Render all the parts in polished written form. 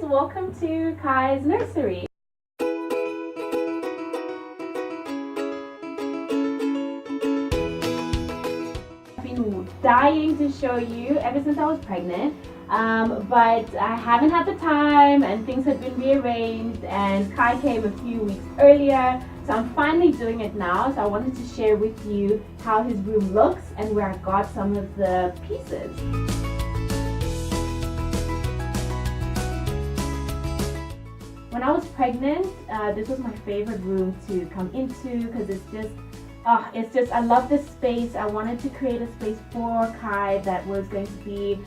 welcome to Kai's nursery. I've been dying to show you ever since I was pregnant, but I haven't had the time and things had been rearranged, and Kai came a few weeks earlier, so I'm finally doing it now. So I wanted to share with you how his room looks and where I got some of the pieces. When I was pregnant, this was my favorite room to come into because it's just, I love this space. I wanted to create a space for Kai that was going to be,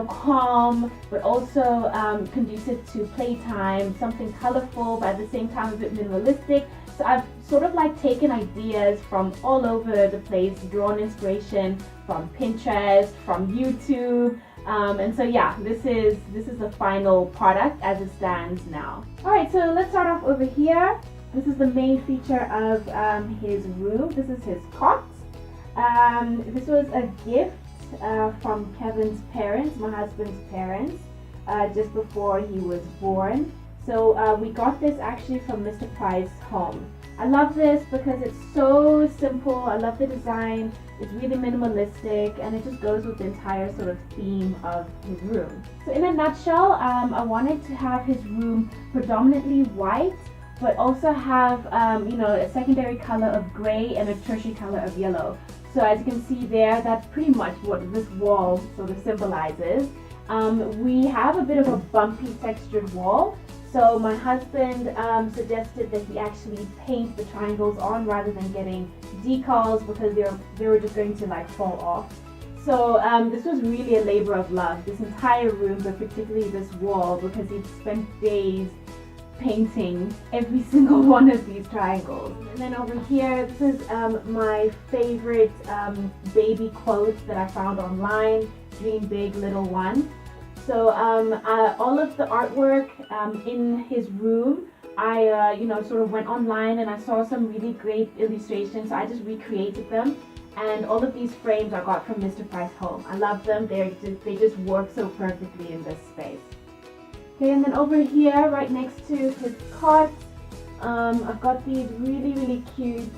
calm, but also conducive to playtime, something colorful, but at the same time a bit minimalistic. So I've sort of like taken ideas from all over the place, drawn inspiration from Pinterest, from YouTube. And so yeah, this is the final product as it stands now. Alright, so let's start off over here. This is the main feature of his room. This is his cot. This was a gift from Kevin's parents, my husband's parents, just before he was born. So we got this actually from Mr. Price's home. I love this because it's so simple. I love the design. It's really minimalistic and it just goes with the entire sort of theme of his room. So in a nutshell, I wanted to have his room predominantly white, but also have a secondary color of gray and a tertiary color of yellow. So as you can see there, that's pretty much what this wall sort of symbolizes. We have a bit of a bumpy textured wall. So my husband suggested that he actually paint the triangles on rather than getting decals because they were just going to like fall off. So this was really a labor of love, this entire room, but particularly this wall, because he spent days painting every single one of these triangles. And then over here, this is my favorite baby quote that I found online, dream big, little one. So all of the artwork in his room, I sort of went online and I saw some really great illustrations, so I just recreated them. And all of these frames I got from Mr. Price's home. I love them. They just work so perfectly in this space. Okay, and then over here, right next to his cot, I've got these really cute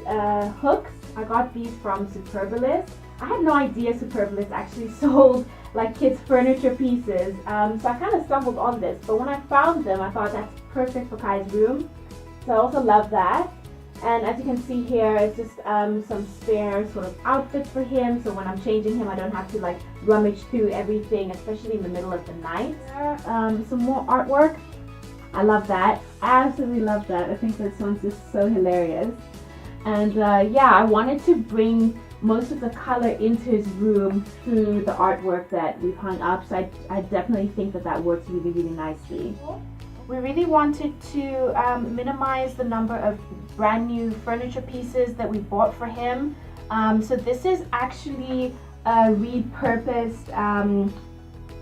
hooks. I got these from Superbalist. I had no idea Superbalist actually sold like kids furniture pieces, so I kind of stumbled on this, but when I found them I thought that's perfect for Kai's room, so I also love that. And as you can see here, it's just some spare sort of outfits for him, so when I'm changing him I don't have to like rummage through everything, especially in the middle of the night. Some more artwork. I love that. I absolutely love that. I think this one's just so hilarious. And yeah, I wanted to bring most of the color into his room through the artwork that we've hung up, so I definitely think that works really nicely. We really wanted to minimize the number of brand new furniture pieces that we bought for him. So this is actually a repurposed,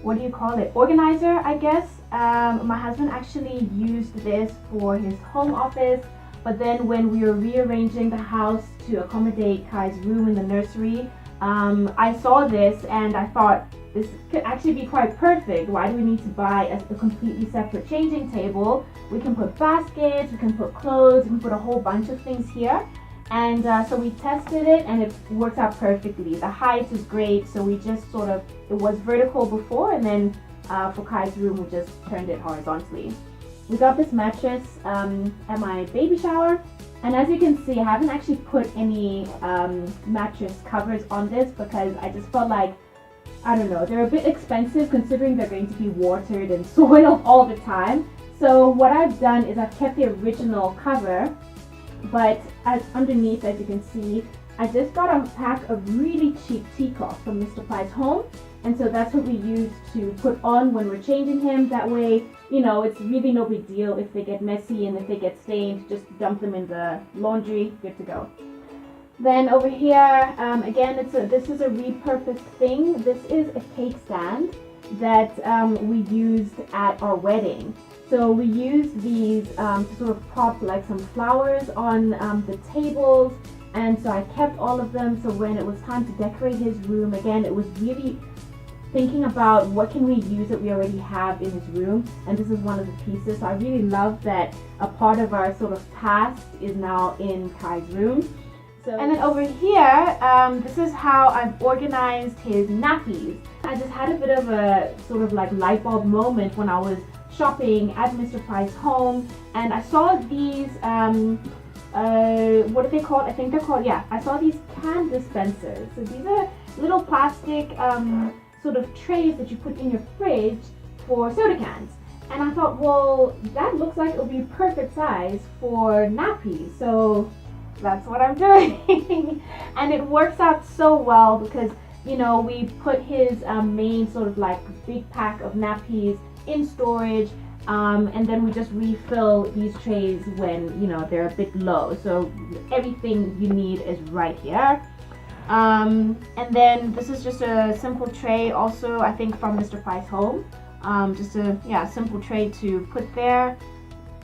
what do you call it, organizer, I guess. My husband actually used this for his home office, but then when we were rearranging the house to accommodate Kai's room in the nursery, I saw this and I thought this could actually be quite perfect. Why do we need to buy a completely separate changing table? We can put baskets, we can put clothes, we can put a whole bunch of things here. And so we tested it and it works out perfectly. The height is great, so we just it was vertical before, and then for Kai's room we just turned it horizontally. We got this mattress at my baby shower, and as you can see, I haven't actually put any mattress covers on this because I just felt like, I don't know, they're a bit expensive considering they're going to be watered and soiled all the time. So what I've done is I've kept the original cover, but underneath, as you can see, I just got a pack of really cheap tea cloth from Mr. Price's home. And so that's what we use to put on when we're changing him. That way, it's really no big deal if they get messy and if they get stained, just dump them in the laundry, good to go. Then over here, again, this is a repurposed thing. This is a cake stand that we used at our wedding. So we used these to sort of prop like some flowers on the tables. And so I kept all of them, so when it was time to decorate his room, again, it was really thinking about what can we use that we already have in his room, and this is one of the pieces. So I really love that a part of our sort of past is now in Kai's room. So, and then over here, this is how I've organized his nappies. I just had a bit of a sort of like light bulb moment when I was shopping at Mr. Price home, and I saw these what are they called? I think they're called, yeah, I saw these can dispensers. So these are little plastic sort of trays that you put in your fridge for soda cans. And I thought, well, that looks like it would be perfect size for nappies. So that's what I'm doing. And it works out so well because, you know, we put his main sort of like big pack of nappies in storage, and then we just refill these trays when, you know, they're a bit low. So everything you need is right here. And then this is just a simple tray, also I think from Mr. Price home. Just a simple tray to put there.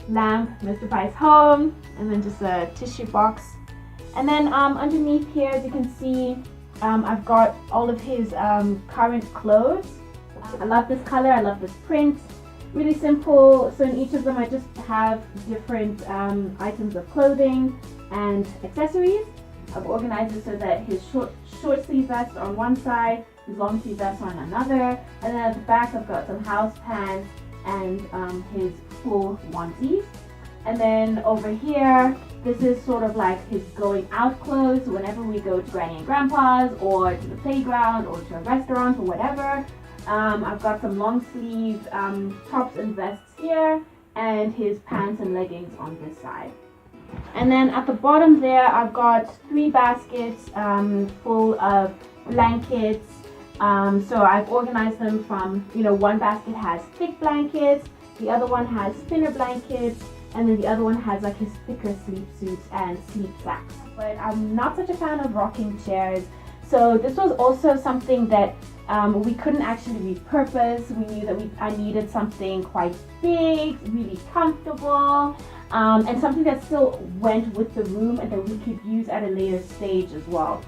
Lamp, Mr. Price home, and then just a tissue box. And then underneath here, as you can see, I've got all of his current clothes. I love this color, I love this print. Really simple. So in each of them I just have different items of clothing and accessories. I've organized it so that his short sleeve vest on one side, his long sleeve vest on another, and then at the back I've got some house pants and his full onesies. And then over here, this is sort of like his going out clothes. So whenever we go to Granny and Grandpa's or to the playground or to a restaurant or whatever, I've got some long sleeve tops and vests here, and his pants and leggings on this side. And then at the bottom there, I've got 3 baskets full of blankets. So I've organized them from, you know, one basket has thick blankets, the other one has thinner blankets, and then the other one has like his thicker sleep suits and sleep sacks. But I'm not such a fan of rocking chairs, so this was also something that we couldn't actually repurpose. We knew that I needed something quite big, really comfortable, and something that still went with the room and that we could use at a later stage as well.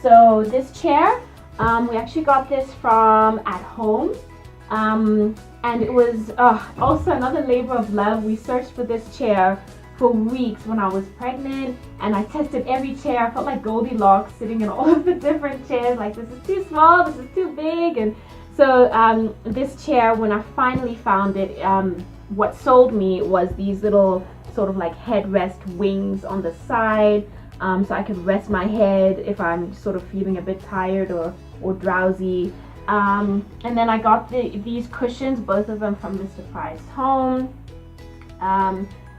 So this chair, we actually got this from at home, and it was also another labor of love. We searched for this chair for weeks when I was pregnant, and I tested every chair. I felt like Goldilocks sitting in all of the different chairs, like this is too small, this is too big. And so this chair, when I finally found it, what sold me was these little sort of like headrest wings on the side, so I could rest my head if I'm sort of feeling a bit tired or drowsy. And then I got these cushions, both of them from Mr. Price home.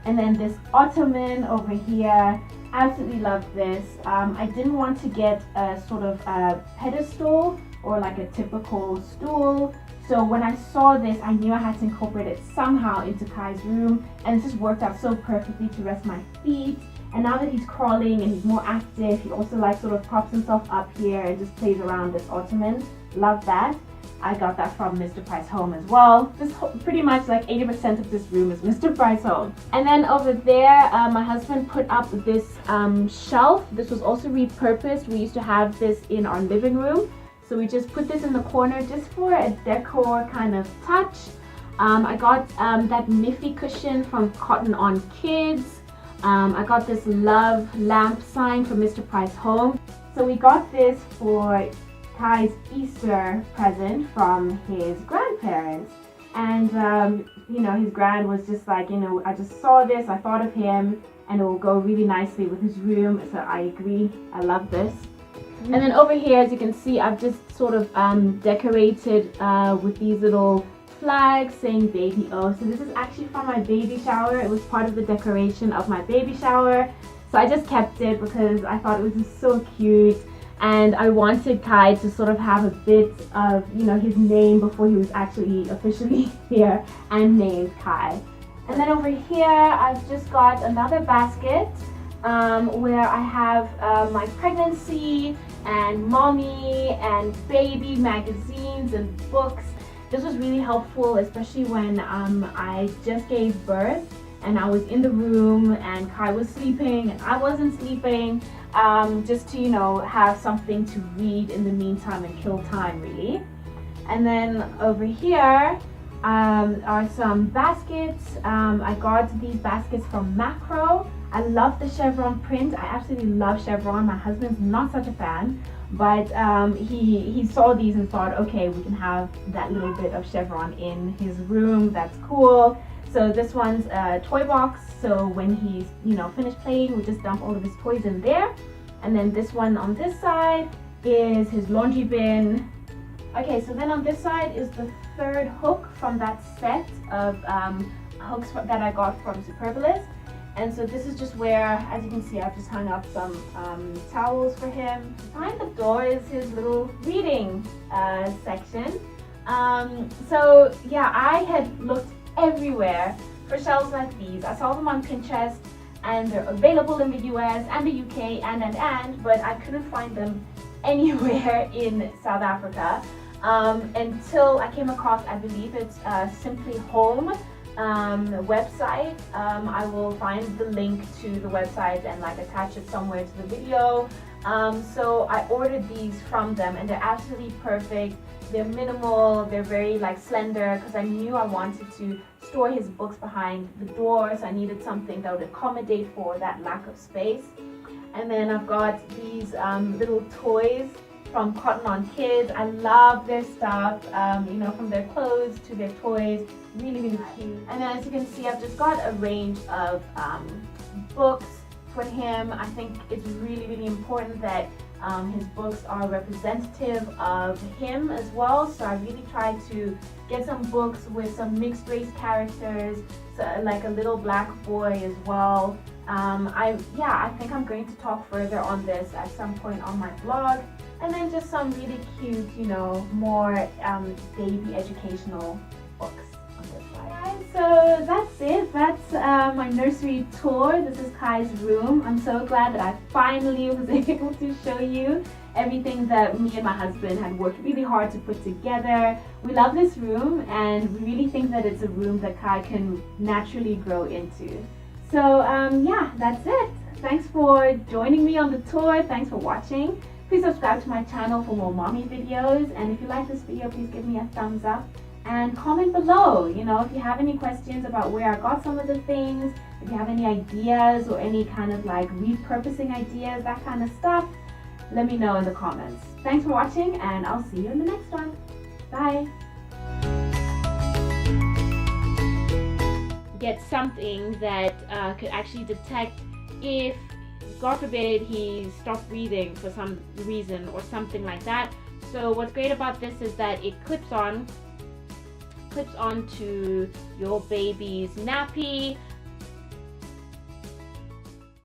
And then this ottoman over here, absolutely love this. I didn't want to get a sort of a pedestal or like a typical stool. So when I saw this, I knew I had to incorporate it somehow into Kai's room, and it just worked out so perfectly to rest my feet. And now that he's crawling and he's more active, he also like sort of props himself up here and just plays around this ottoman. Love that. I got that from Mr. Price home as well. This pretty much like 80% of this room is Mr. Price home. And then over there, my husband put up this shelf. This was also repurposed. We used to have this in our living room, so we just put this in the corner just for a decor kind of touch. I got that Miffy cushion from Cotton On Kids. I got this love lamp sign from Mr. Price home. So we got this for Kai's Easter present from his grandparents, and you know, his grand was just like, you know, I just saw this, I thought of him, and it will go really nicely with his room. So I agree, I love this. And then over here, as you can see, I've just sort of decorated with these little flags saying baby O. So this is actually from my baby shower. It was part of the decoration of my baby shower, so I just kept it because I thought it was just so cute. And I wanted Kai to sort of have a bit of, you know, his name before he was actually officially here and named Kai. And then over here, I've just got another basket where I have my pregnancy and mommy and baby magazines and books. This was really helpful, especially when I just gave birth and I was in the room and Kai was sleeping and I wasn't sleeping. Just to, you know, have something to read in the meantime and kill time, really. And then over here are some baskets. I got these baskets from Macro. I love the chevron print. I absolutely love chevron. My husband's not such a fan, but he saw these and thought, okay, we can have that little bit of chevron in his room. That's cool. So this one's a toy box. So when he's finished playing, we just dump all of his toys in there. And then this one on this side is his laundry bin. Okay, so then on this side is the third hook from that set of hooks that I got from Superbalist. And so this is just where, as you can see, I've just hung up some towels for him. Behind the door is his little reading section. So yeah, I had looked everywhere for shelves like these. I saw them on Pinterest, and they're available in the US and the UK but I couldn't find them anywhere in South Africa until I came across, I believe it's Simply Home website. I will find the link to the website and attach it somewhere to the video. So I ordered these from them, and they're absolutely perfect. They're minimal, they're very slender, because I knew I wanted to store his books behind the door, so I needed something that would accommodate for that lack of space. And then I've got these little toys from Cotton On Kids. I love their stuff, from their clothes to their toys, really, really cute. And then as you can see, I've just got a range of books for him. I think it's really, really important that his books are representative of him as well. So I really try to get some books with some mixed race characters, so like a little black boy as well. I think I'm going to talk further on this at some point on my blog. And then just some really cute, more baby educational books on this side. So that's it. That's my nursery tour. This is Kai's room. I'm so glad that I finally was able to show you everything that me and my husband had worked really hard to put together. We love this room, and we really think that it's a room that Kai can naturally grow into. So yeah, that's it. Thanks for joining me on the tour. Thanks for watching. Please subscribe to my channel for more mommy videos, and if you like this video, please give me a thumbs up and comment below. If you have any questions about where I got some of the things, if you have any ideas or any kind of repurposing ideas, that kind of stuff, let me know in the comments. Thanks for watching, and I'll see you in the next one. Bye. Get something that could actually detect if, God forbid, he stopped breathing for some reason or something like that. So what's great about this is that it clips on to your baby's nappy.